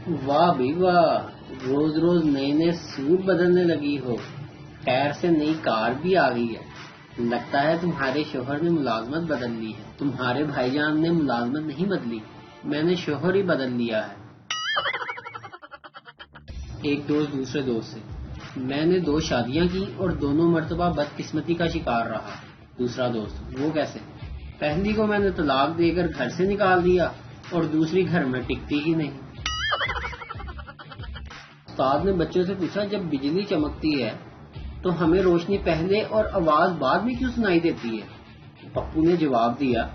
واہ بھی واہ، روز روز نئے نئے سوٹ بدلنے لگی ہو، خیر سے نئی کار بھی آ گئی ہے، لگتا ہے تمہارے شوہر نے ملازمت بدل لی ہے۔ تمہارے بھائی جان نے ملازمت نہیں بدلی، میں نے شوہر ہی بدل لیا ہے۔ ایک دوست دوسرے دوست سے: میں نے 2 شادیاں کی اور دونوں مرتبہ بدقسمتی کا شکار رہا۔ دوسرا دوست: وہ کیسے؟ پہلی کو میں نے طلاق دے کر گھر سے نکال دیا اور دوسری گھر میں ٹکتی ہی نہیں۔ استاد نے بچوں سے پوچھا: جب بجلی چمکتی ہے تو ہمیں روشنی پہلے اور آواز بعد میں کیوں سنائی دیتی ہے؟ پپو نے جواب دیا: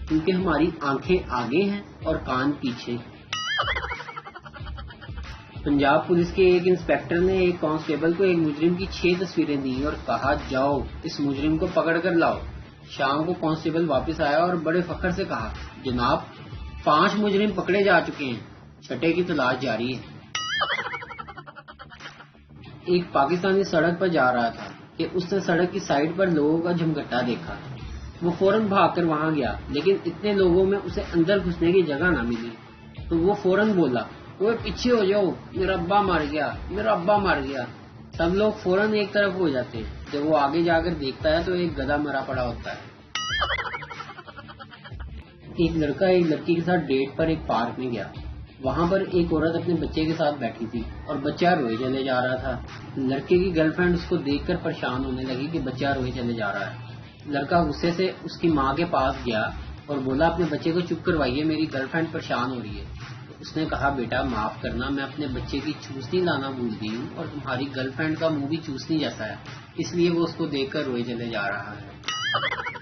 کیونکہ ہماری آنکھیں آگے ہیں اور کان پیچھے۔ پنجاب پولیس کے ایک انسپکٹر نے ایک کانسٹیبل کو ایک مجرم کی 6 تصویریں دیں اور کہا: جاؤ اس مجرم کو پکڑ کر لاؤ۔ شام کو کانسٹیبل واپس آیا اور بڑے فخر سے کہا: جناب 5 مجرم پکڑے جا چکے ہیں، 6 کی تلاش جاری ہے۔ ایک پاکستانی سڑک پر جا رہا تھا کہ اس نے سڑک کی سائڈ پر لوگوں کا جمگٹا دیکھا۔ وہ فوراً بھاگ کر وہاں گیا، لیکن اتنے لوگوں میں اسے اندر گھسنے کی جگہ نہ ملی، تو وہ فوراً بولا: وہ پیچھے ہو جاؤ، میرا ابا مر گیا، میرا ابا مر گیا۔ سب لوگ فوراً ایک طرف ہو جاتے ہیں۔ جب وہ آگے جا کر دیکھتا ہے تو ایک گدھا مرا پڑا ہوتا ہے۔ ایک لڑکا ایک لڑکی کے ساتھ ڈیٹ پر ایک پارک میں گیا۔ وہاں پر ایک عورت اپنے بچے کے ساتھ بیٹھی تھی اور بچہ روئے چلے جا رہا تھا۔ لڑکے کی گرل فرینڈ اس کو دیکھ کر پریشان ہونے لگی کہ بچہ روئے چلے جا رہا ہے۔ لڑکا غصے سے اس کی ماں کے پاس گیا اور بولا: اپنے بچے کو چپ کروائیے، میری گرل فرینڈ پریشان ہو رہی ہے۔ اس نے کہا: بیٹا معاف کرنا، میں اپنے بچے کی چوسنی لانا بھول گئی ہوں اور تمہاری گرل فرینڈ کا منہ بھی چوسنی جیسا ہے، اس لیے وہ اس کو دیکھ کر روئے چلے جا رہا ہے۔